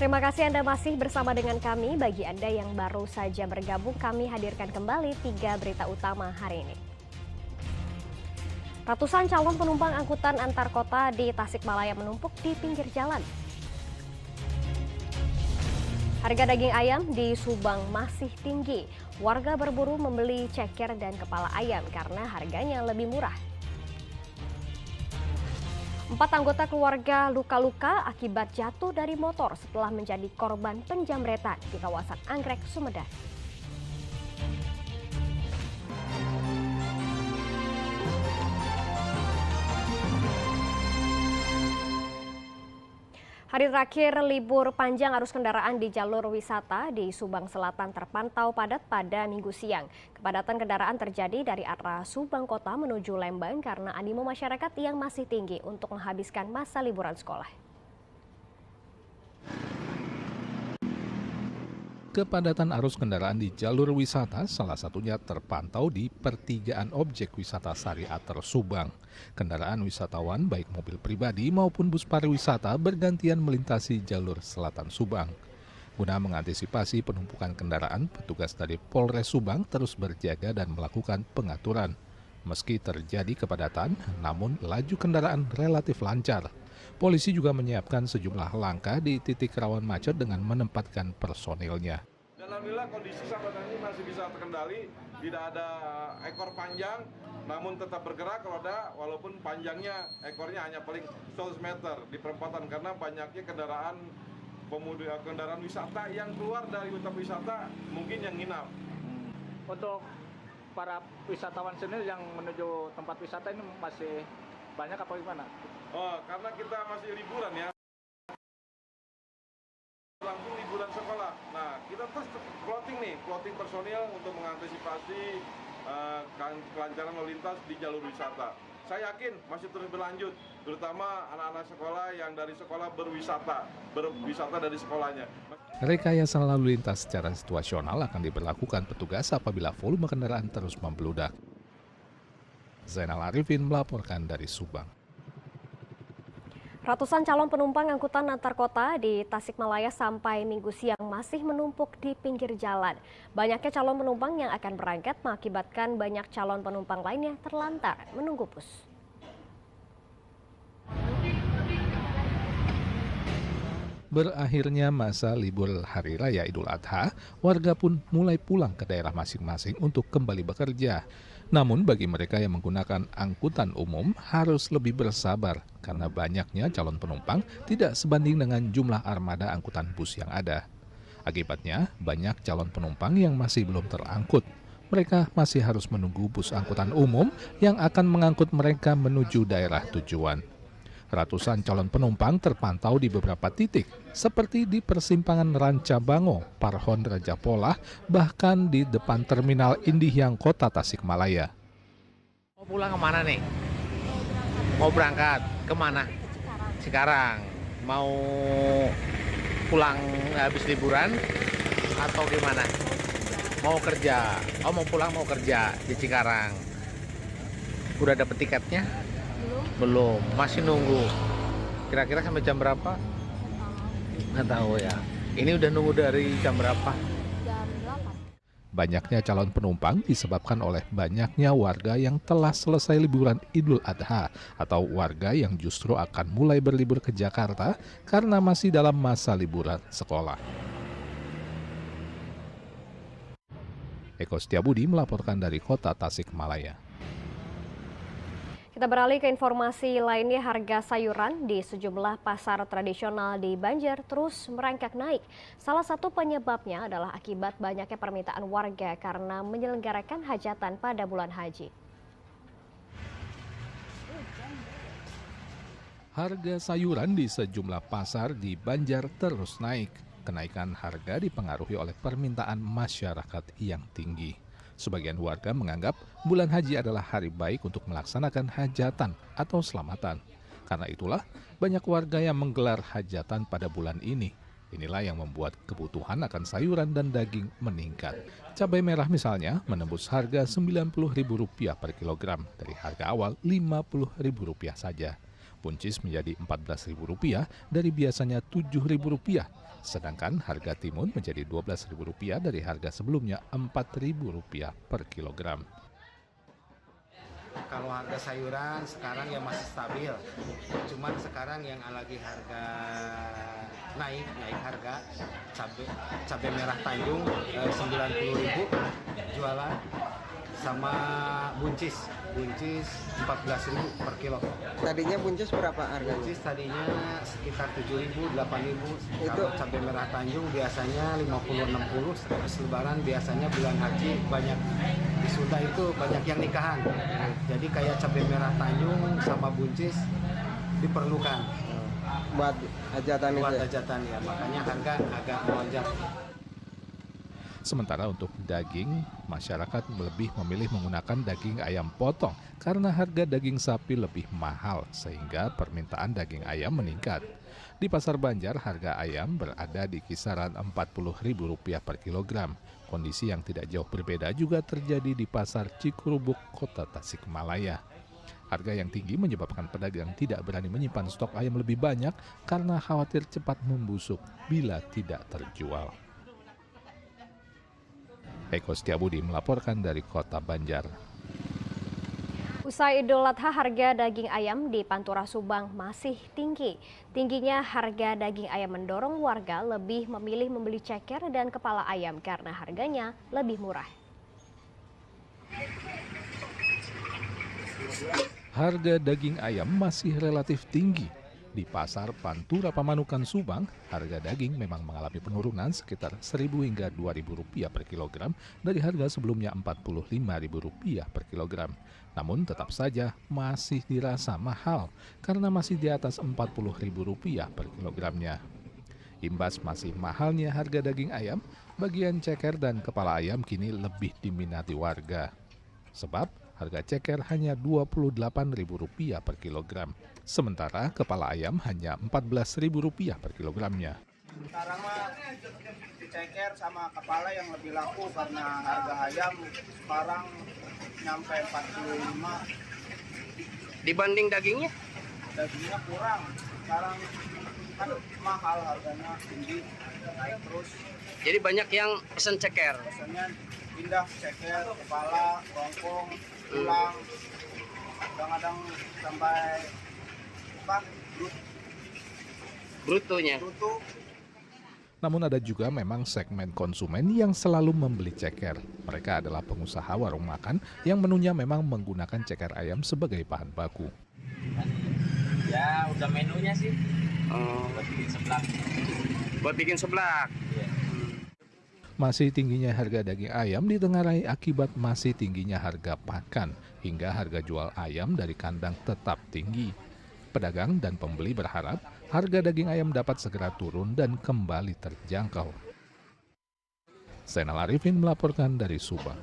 Terima kasih Anda masih bersama dengan kami. Bagi Anda yang baru saja bergabung, kami hadirkan kembali 3 berita utama hari ini. Ratusan calon penumpang angkutan antar kota di Tasikmalaya menumpuk di pinggir jalan. Harga daging ayam di Subang masih tinggi. Warga berburu membeli ceker dan kepala ayam karena harganya lebih murah. 4 anggota keluarga luka-luka akibat jatuh dari motor setelah menjadi korban penjamretan di kawasan Anggrek, Sumedang. Hari terakhir libur panjang arus kendaraan di jalur wisata di Subang Selatan terpantau padat pada Minggu siang. Kepadatan kendaraan terjadi dari arah Subang Kota menuju Lembang karena animo masyarakat yang masih tinggi untuk menghabiskan masa liburan sekolah. Kepadatan arus kendaraan di jalur wisata salah satunya terpantau di pertigaan objek wisata Sari Ater Subang. Kendaraan wisatawan baik mobil pribadi maupun bus pariwisata bergantian melintasi jalur selatan Subang. Guna mengantisipasi penumpukan kendaraan, petugas dari Polres Subang terus berjaga dan melakukan pengaturan. Meski terjadi kepadatan, namun laju kendaraan relatif lancar. Polisi juga menyiapkan sejumlah langkah di titik rawan macet dengan menempatkan personilnya. Alhamdulillah kondisi sampai ini masih bisa terkendali, tidak ada ekor panjang, namun tetap bergerak roda walaupun panjangnya ekornya hanya paling 100 meter di perempatan karena banyaknya kendaraan wisata yang keluar dari tempat wisata mungkin yang nginap. Untuk para wisatawan sendiri yang menuju tempat wisata ini masih banyak apa gimana? Oh, karena kita masih liburan ya. Langsung liburan sekolah. Nah, kita terus plotting personil untuk mengantisipasi kelancaran lalu lintas di jalur wisata. Saya yakin masih terus berlanjut, terutama anak-anak sekolah yang dari sekolah berwisata dari sekolahnya. Rekayasa lalu lintas secara situasional akan diberlakukan petugas apabila volume kendaraan terus membludak. Zainal Arifin melaporkan dari Subang. Ratusan calon penumpang angkutan antar kota di Tasikmalaya sampai Minggu siang masih menumpuk di pinggir jalan. Banyaknya calon penumpang yang akan berangkat mengakibatkan banyak calon penumpang lainnya terlantar menunggu bus. Berakhirnya masa libur Hari Raya Idul Adha, warga pun mulai pulang ke daerah masing-masing untuk kembali bekerja. Namun bagi mereka yang menggunakan angkutan umum harus lebih bersabar karena banyaknya calon penumpang tidak sebanding dengan jumlah armada angkutan bus yang ada. Akibatnya banyak calon penumpang yang masih belum terangkut. Mereka masih harus menunggu bus angkutan umum yang akan mengangkut mereka menuju daerah tujuan. Ratusan calon penumpang terpantau di beberapa titik, seperti di persimpangan Rancabango, Parhon Raja Polah, bahkan di depan Terminal Indihiyang Kota Tasikmalaya. Mau pulang kemana nih? Mau berangkat kemana? Sekarang. Mau pulang habis liburan atau gimana? Mau kerja. Oh, mau pulang mau kerja di Cikarang. Udah dapet tiketnya? Belum, masih nunggu. Kira-kira sampai jam berapa? Nggak tahu ya. Ini udah nunggu dari jam berapa? Jam 8. Banyaknya calon penumpang disebabkan oleh banyaknya warga yang telah selesai liburan Idul Adha atau warga yang justru akan mulai berlibur ke Jakarta karena masih dalam masa liburan sekolah. Eko Setiabudi melaporkan dari Kota Tasikmalaya. Kita beralih ke informasi lainnya, harga sayuran di sejumlah pasar tradisional di Banjar terus merangkak naik. Salah satu penyebabnya adalah akibat banyaknya permintaan warga karena menyelenggarakan hajatan pada bulan haji. Harga sayuran di sejumlah pasar di Banjar terus naik. Kenaikan harga dipengaruhi oleh permintaan masyarakat yang tinggi. Sebagian warga menganggap bulan haji adalah hari baik untuk melaksanakan hajatan atau selamatan. Karena itulah banyak warga yang menggelar hajatan pada bulan ini. Inilah yang membuat kebutuhan akan sayuran dan daging meningkat. Cabai merah misalnya menembus harga Rp90.000 per kilogram dari harga awal Rp50.000 saja. Buncis menjadi Rp14.000 dari biasanya Rp7.000, sedangkan harga timun menjadi Rp12.000 dari harga sebelumnya Rp4.000 per kilogram. Kalau harga sayuran sekarang ya masih stabil, cuman sekarang yang lagi harga naik harga cabai merah Tanjung 90.000 jualan, sama buncis 14.000 per kilo. Tadinya buncis berapa harganya? Buncis tadinya sekitar 7.000, 8.000. Itu Kalau cabai merah Tanjung biasanya 50-60. Setelah Lebaran biasanya bulan haji banyak di Sunda itu banyak yang nikahan. Jadi kayak cabai merah Tanjung sama buncis diperlukan buat hajatan itu. buat Ya? hajatan ya, makanya harga agak melonjak. Sementara untuk daging, masyarakat lebih memilih menggunakan daging ayam potong karena harga daging sapi lebih mahal sehingga permintaan daging ayam meningkat. Di Pasar Banjar, harga ayam berada di kisaran Rp40.000 per kilogram. Kondisi yang tidak jauh berbeda juga terjadi di Pasar Cikurubuk, Kota Tasikmalaya. Harga yang tinggi menyebabkan pedagang tidak berani menyimpan stok ayam lebih banyak karena khawatir cepat membusuk bila tidak terjual. Eko Setiabudi melaporkan dari Kota Banjar. Usai Idul Adha, harga daging ayam di Pantura Subang masih tinggi. Tingginya harga daging ayam mendorong warga lebih memilih membeli ceker dan kepala ayam karena harganya lebih murah. Harga daging ayam masih relatif tinggi. Di Pasar Pantura Pamanukan Subang, harga daging memang mengalami penurunan sekitar Rp1.000 hingga Rp2.000 per kilogram dari harga sebelumnya Rp45.000 per kilogram. Namun tetap saja masih dirasa mahal karena masih di atas Rp40.000 per kilogramnya. Imbas masih mahalnya harga daging ayam, bagian ceker dan kepala ayam kini lebih diminati warga. Sebab harga ceker hanya Rp28.000 per kilogram, sementara kepala ayam hanya Rp14.000 per kilogramnya. Sekarang mah ceker sama kepala yang lebih laku karena harga ayam sekarang nyampe 45. Dibanding dagingnya? Dagingnya kurang. Sekarang kan mahal harganya, tinggi, naik terus. Jadi banyak yang pesen ceker. Biasanya pindah ceker, kepala, bongkong, tulang, kadang-kadang sampai Brutonya. bruto. Namun ada juga memang segmen konsumen yang selalu membeli ceker. Mereka adalah pengusaha warung makan yang menunya memang menggunakan ceker ayam sebagai bahan baku. Ya udah menunya sih. Buat bikin seblak. Buat bikin seblak. Masih tingginya harga daging ayam ditengarai akibat masih tingginya harga pakan, hingga harga jual ayam dari kandang tetap tinggi. Pedagang dan pembeli berharap harga daging ayam dapat segera turun dan kembali terjangkau. Zainal Arifin melaporkan dari Subang.